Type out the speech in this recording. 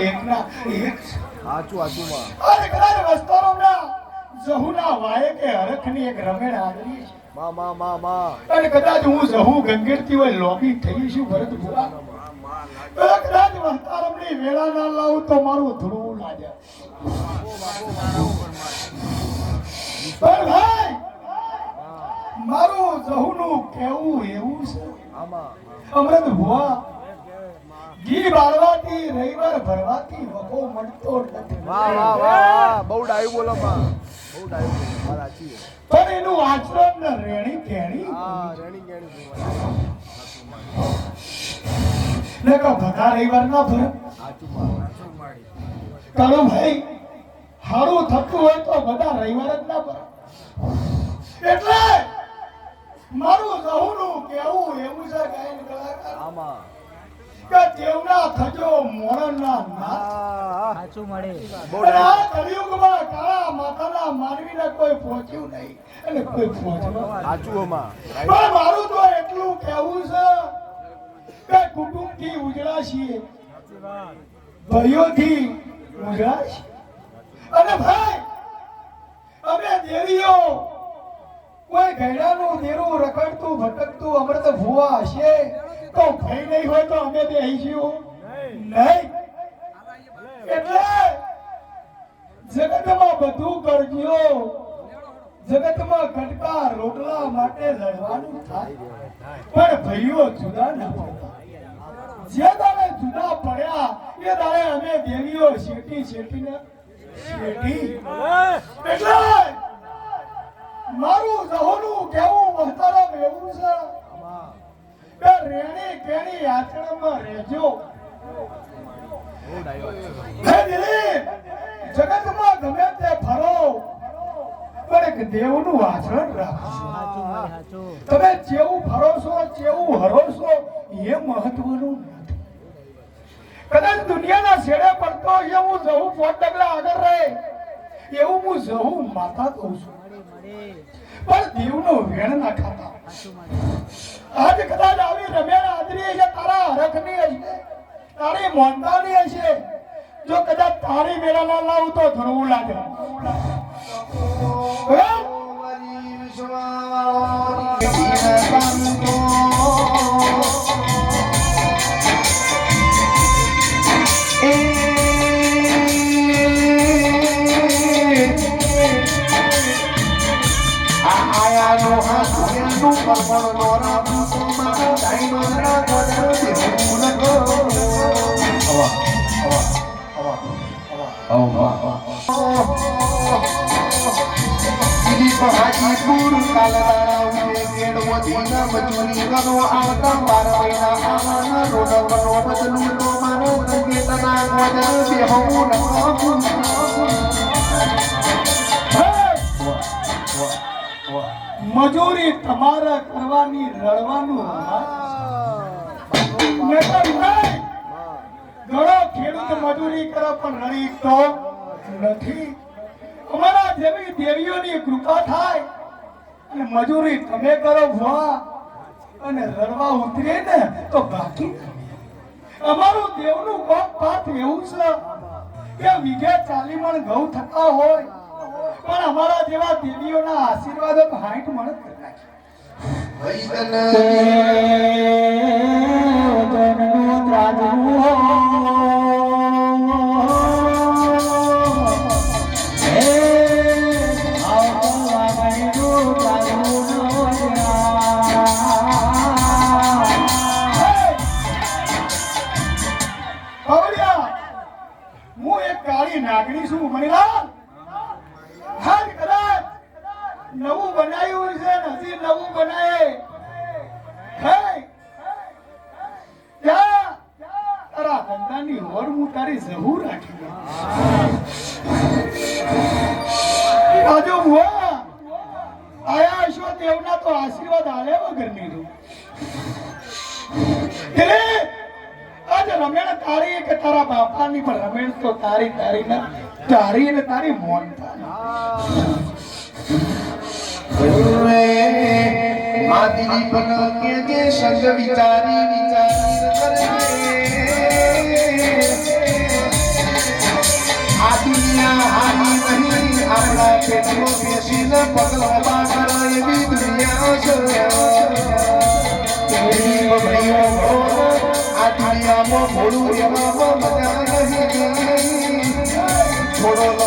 એકના એક આચું માં અરે કદાચ વસ્તારોના જહુના વાયે કે હરખની એક રમેણ આદરી છે માં અને કદાચ હું જહુ ગંગેરતી હોય લોબી થઈ છું ભરત ભુવા કદાચ વસ્તારમની વેળા ના લાવું તો મારું ધૂળું લાગે પણ ભાઈ મારું જહુનું કેવું એવું છે અમૃત ભુવા ઘી બાળવાથી રવિવાર ભરવાથી વખો મળતો નથી વાહ બહુ ડાયું બોલો માં બહુ ડાયું બોલો સાચી પણ એનું આચરણ ને રેણી કેણી રેણી કેણી ને કો બધા રવિવાર ના ભરે કાળો ભાઈ હારું થતું હોય તો બધા રવિવાર જ ના ભરે એટલે મારું જહુનું કેવું એવું છે ગાયન કલાકાર આમાં કે દેવના થજો મોરણના નાથ સાચું મળે આ કળિયુગમાં કાળા માથાના માનવીને કોઈ પહોંચ્યું નહીં અને કોઈ પહોંચવા આચુઓમાં પણ મારું તો એટલું કહેવું છે કે કુટુંબથી ઉજળા છીએ ભાઈઓથી ઉજળા છીએ અને ભાઈ અમે દેવીઓ કોઈ ગયડાનું દેરું રખડતું ભટકતું અમૃત ભુવા હશે તો ભય નહીં હોય તો અમે બેહીશું નહીં એટલે જગતમાં બધું કરજો જગતમાં કટકા રોટલા માટે લડવાનું થાય પણ ભાઈઓ જુદા ના પડતા જે દાડે જુદા પડ્યા એ દાડે અમે દેવીઓ શેટીને શેટી એટલે મારું જહોનું કેવું વસ્તારામ એવું છે કે રેણી કેણી આચરણમાં રહેજો હે દિલીપ જગતમાં ગમે તે ફરો પણ એક દેવનું આચરણ રાખજો તમે જેવું ફરો છો જેવું હરો છો એ મહત્વનું નથી કદાચ દુનિયાના છેડે પડતો એવું જવું 5 ડગલા આગળ રહે એવું હું જવું માતા કહું છું પણ દેવનો વેણ ના ખાતા આજ કદાચ આવી રમેણ આદરી છે તારા હરખની હશે તારી મોનતાની હશે જો કદાચ તારી વેળા ના લાવું તો ધરવું લાગે હાજીપુર કાલદારા ઉઠે કેડવો દીના મજૂરી કરો આવતા 12 મહિના આવાના રોડવનો બદલું તો મારો સંગીતના ગોદર બેહવું મજૂરી તમારે કરવાની રડવાનું ઘણો ખેડૂત મજૂરી કરે પણ રડી તો નથી અમારા જેવી દેવીઓની કૃપા થાય અને મજૂરી તમે કરો ભુવા અને રડવા ઉતરે ને તો બાકી અમારું દેવનું પાથ એવું છે કે વીઘે 40 મણ ઘઉં થતા હોય પણ અમારા જેવા દેવીઓના આશીર્વાદો 60 મણ કરી હું એક કાળી નાગણી છું મણીલાલ હા કદાચ નવું બનાવ્યું છે હજી નવું બનાવે તારા ધંધાની હોર હું તારી જરૂર રાખી બાજુ ભુવા આયા છો દેવના તો આશીર્વાદ આલે વગર નહીં આજે રમેણ તારી કે તારા બાપાની પણ રમેણ તો તારી ના તારી ને તારી મોનતા માતી પણ કે જે સંગ વિચારી કરજે પેટીઓ બેસીને પગલો બાગર એવી દુનિયા છે એવી બબડીઓ આ દુનિયામાં મોડું રહેવામાં મજા નહીં થોડો